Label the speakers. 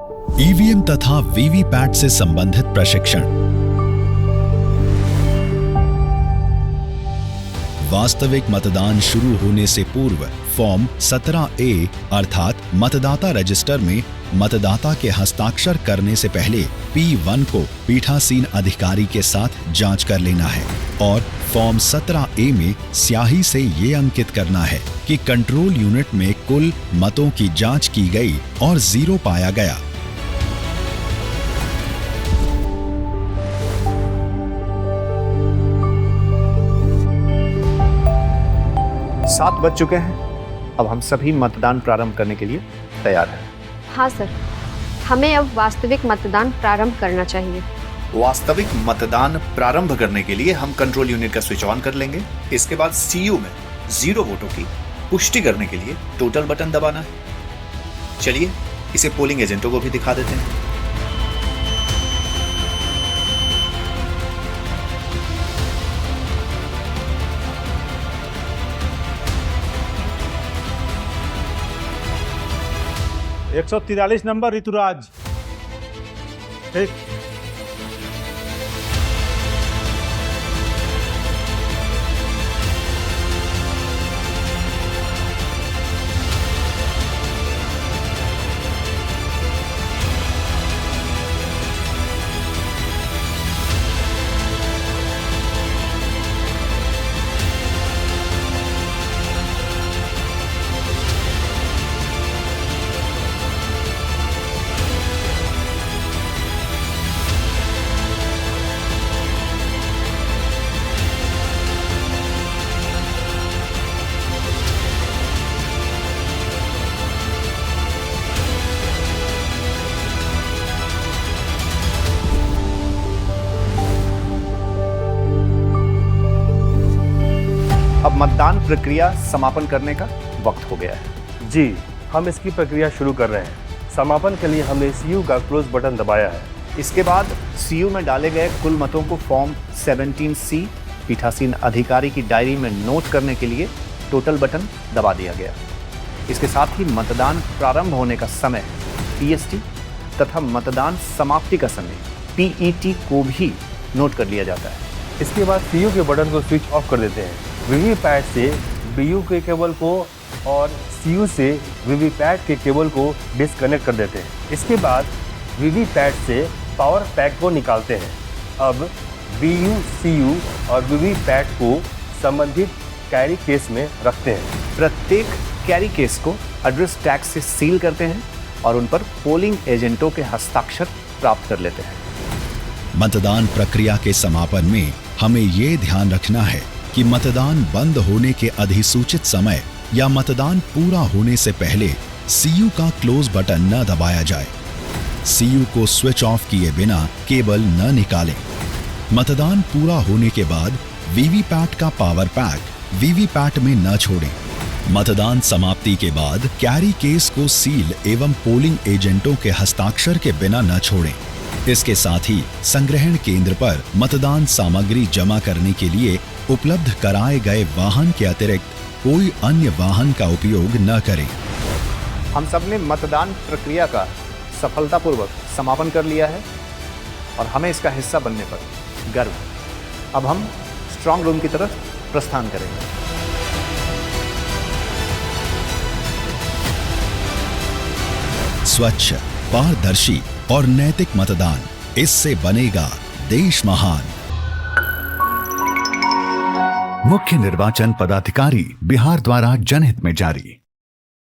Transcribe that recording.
Speaker 1: EVM तथा VVPAT से संबंधित प्रशिक्षण, वास्तविक मतदान शुरू होने से पूर्व फॉर्म 17A अर्थात मतदाता रजिस्टर में मतदाता के हस्ताक्षर करने से पहले P1 को पीठासीन अधिकारी के साथ जांच कर लेना है और फॉर्म 17A में स्याही से ये अंकित करना है कि कंट्रोल यूनिट में कुल मतों की जांच की गई और 0 पाया गया।
Speaker 2: सात बज चुके हैं। अब हम सभी मतदान प्रारंभ करने के लिए तैयार हैं।
Speaker 3: हाँ सर, हमें अब वास्तविक मतदान प्रारंभ करना चाहिए।
Speaker 2: वास्तविक मतदान प्रारंभ करने के लिए हम कंट्रोल यूनिट का स्विच ऑन कर लेंगे। इसके बाद सीयू में 0 वोटों की पुष्टि करने के लिए टोटल बटन दबाना है। चलिए इसे पोलिंग एजेंटों को भी दिखा देते हैं।
Speaker 4: एक 143 नंबर ऋतुराज। ठीक।
Speaker 2: अब मतदान प्रक्रिया समापन करने का वक्त हो गया है।
Speaker 5: जी, हम इसकी प्रक्रिया शुरू कर रहे हैं। समापन के लिए हमने सीयू का क्लोज बटन दबाया है।
Speaker 2: इसके बाद सीयू में डाले गए कुल मतों को फॉर्म 17C पीठासीन अधिकारी की डायरी में नोट करने के लिए टोटल बटन दबा दिया गया। इसके साथ ही मतदान प्रारंभ होने का समय PST तथा मतदान समाप्ति का समय PET को भी नोट कर लिया जाता है।
Speaker 5: इसके बाद सीयू के बटन को स्विच ऑफ कर देते हैं। वीवीपैट से BU के केबल को और CU से वीवीपैट के केबल को डिस्कनेक्ट कर देते हैं। इसके बाद वीवीपैट से पावर पैक को निकालते हैं। अब BU, CU और वीवीपैट को संबंधित कैरी केस में रखते हैं।
Speaker 2: प्रत्येक कैरी केस को एड्रेस टैग से सील करते हैं और उन पर पोलिंग एजेंटों के हस्ताक्षर प्राप्त कर लेते हैं।
Speaker 1: मतदान प्रक्रिया के समापन में हमें ये ध्यान रखना है कि मतदान बंद होने के अधिसूचित समय या मतदान पूरा होने से पहले सीयू का क्लोज बटन न दबाया जाए। सीयू को स्विच ऑफ किए बिना केबल न निकालें। मतदान पूरा होने के बाद वीवीपैट का पावर पैक वीवीपैट में न छोड़ें। मतदान समाप्ति के बाद कैरी केस को सील एवं पोलिंग एजेंटों के हस्ताक्षर के बिना न छोड़ें। इसके साथ ही संग्रहण केंद्र पर मतदान सामग्री जमा करने के लिए उपलब्ध कराए गए वाहन के अतिरिक्त कोई अन्य वाहन का उपयोग न करें।
Speaker 2: हम सबने मतदान प्रक्रिया का सफलतापूर्वक समापन कर लिया है और हमें इसका हिस्सा बनने पर गर्व है। अब हम स्ट्रांग रूम की तरफ प्रस्थान करेंगे।
Speaker 1: स्वच्छ, पारदर्शी और नैतिक मतदान, इससे बनेगा देश महान। मुख्य निर्वाचन पदाधिकारी, बिहार द्वारा जनहित में जारी।